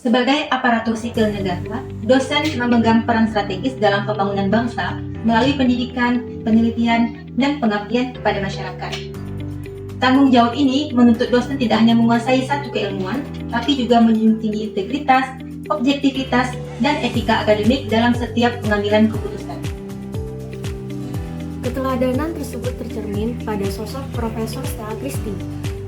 Sebagai aparatur sipil negara, dosen memegang peran strategis dalam pembangunan bangsa melalui pendidikan, penelitian, dan pengabdian kepada masyarakat. Tanggung jawab ini menuntut dosen tidak hanya menguasai satu keilmuan, tapi juga menjunjung tinggi integritas, objektivitas, dan etika akademik dalam setiap pengambilan keputusan. Keteladanan tersebut tercermin pada sosok Profesor Stella Christy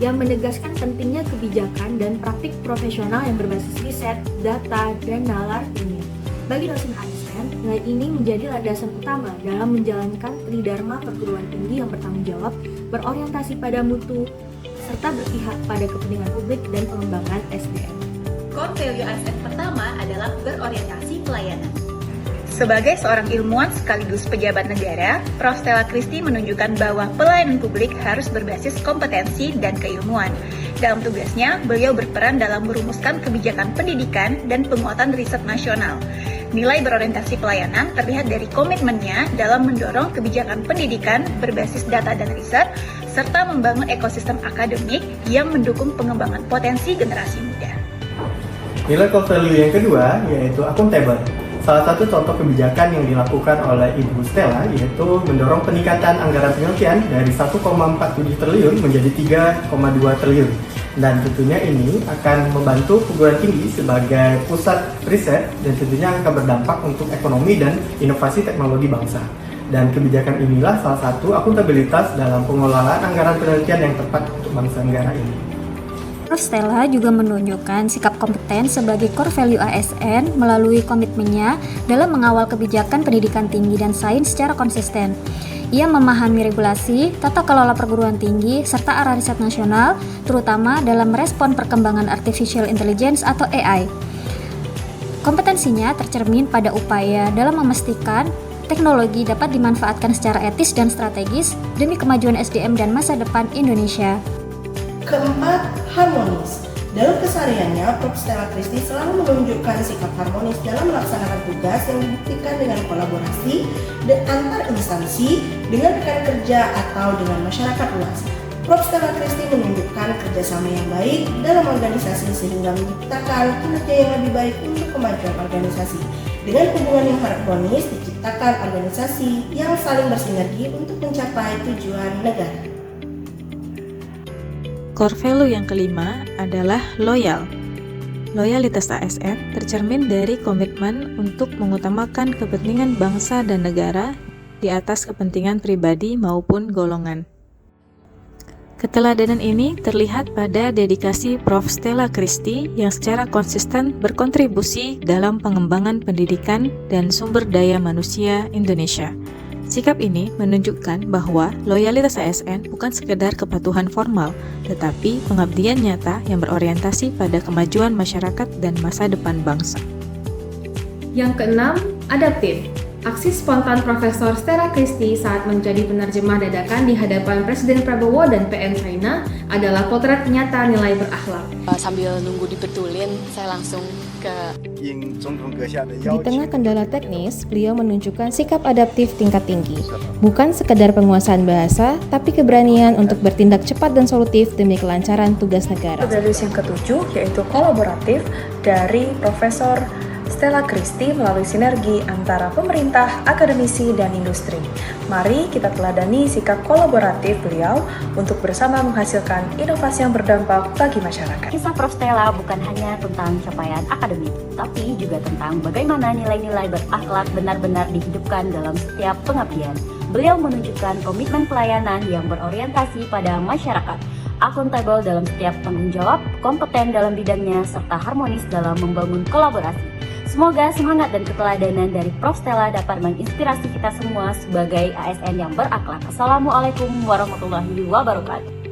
yang menegaskan pentingnya kebijakan dan praktik profesional yang berbasis riset, data, dan nalar ilmiah. Bagi dosen ASN, nilai ini menjadi landasan utama dalam menjalankan tridharma perguruan tinggi yang bertanggung jawab, berorientasi pada mutu, serta berpihak pada kepentingan publik dan pengembangan SDM. Core value ASN pertama adalah berorientasi pelayanan. Sebagai seorang ilmuwan sekaligus pejabat negara, Prof. Stella Christy menunjukkan bahwa pelayanan publik harus berbasis kompetensi dan keilmuan. Dalam tugasnya, beliau berperan dalam merumuskan kebijakan pendidikan dan penguatan riset nasional. Nilai berorientasi pelayanan terlihat dari komitmennya dalam mendorong kebijakan pendidikan berbasis data dan riset, serta membangun ekosistem akademik yang mendukung pengembangan potensi generasi muda. Nilai core value yang kedua yaitu akuntabel. Salah satu contoh kebijakan yang dilakukan oleh Ibu Stella yaitu mendorong peningkatan anggaran penelitian dari 1,47 triliun menjadi 3,2 triliun. Dan tentunya ini akan membantu perguruan tinggi sebagai pusat riset dan tentunya akan berdampak untuk ekonomi dan inovasi teknologi bangsa. Dan kebijakan inilah salah satu akuntabilitas dalam pengelolaan anggaran penelitian yang tepat untuk bangsa negara ini. Prof. Stella juga menunjukkan sikap kompeten sebagai core value ASN melalui komitmennya dalam mengawal kebijakan pendidikan tinggi dan sains secara konsisten. Ia memahami regulasi, tata kelola perguruan tinggi, serta arah riset nasional, terutama dalam merespon perkembangan artificial intelligence atau AI. Kompetensinya tercermin pada upaya dalam memastikan teknologi dapat dimanfaatkan secara etis dan strategis demi kemajuan SDM dan masa depan Indonesia. Keempat, harmonis. Dalam kesehariannya, Prof. Stella Christy selalu menunjukkan sikap harmonis dalam melaksanakan tugas yang dibuktikan dengan kolaborasi antar instansi, dengan rekan kerja atau dengan masyarakat luas. Prof. Stella Christy menunjukkan kerjasama yang baik dalam organisasi sehingga menciptakan kinerja yang lebih baik untuk kemajuan organisasi. Dengan hubungan yang harmonis, diciptakan organisasi yang saling bersinergi untuk mencapai tujuan negara. Core value yang kelima adalah loyal. Loyalitas ASN tercermin dari komitmen untuk mengutamakan kepentingan bangsa dan negara di atas kepentingan pribadi maupun golongan. Keteladanan ini terlihat pada dedikasi Prof. Stella Christy yang secara konsisten berkontribusi dalam pengembangan pendidikan dan sumber daya manusia Indonesia. Sikap ini menunjukkan bahwa loyalitas ASN bukan sekedar kepatuhan formal, tetapi pengabdian nyata yang berorientasi pada kemajuan masyarakat dan masa depan bangsa. Yang keenam, adaptif. Aksi spontan Profesor Stella Christy saat menjadi penerjemah dadakan di hadapan Presiden Prabowo dan PM China adalah potret nyata nilai berakhlak. Sambil nunggu dibetulin, saya langsung ke... Di tengah kendala teknis, beliau menunjukkan sikap adaptif tingkat tinggi. Bukan sekedar penguasaan bahasa, tapi keberanian untuk bertindak cepat dan solutif demi kelancaran tugas negara. Values yang ketujuh yaitu kolaboratif dari Profesor Stella Christy melalui sinergi antara pemerintah, akademisi, dan industri. Mari kita teladani sikap kolaboratif beliau untuk bersama menghasilkan inovasi yang berdampak bagi masyarakat. Kisah Prof. Stella bukan hanya tentang capaian akademik, tapi juga tentang bagaimana nilai-nilai berakhlak benar-benar dihidupkan dalam setiap pengabdian. Beliau menunjukkan komitmen pelayanan yang berorientasi pada masyarakat, akuntabel dalam setiap tanggung jawab, kompeten dalam bidangnya, serta harmonis dalam membangun kolaborasi. Semoga semangat dan keteladanan dari Prof. Stella dapat menginspirasi kita semua sebagai ASN yang berakhlak. Assalamualaikum warahmatullahi wabarakatuh.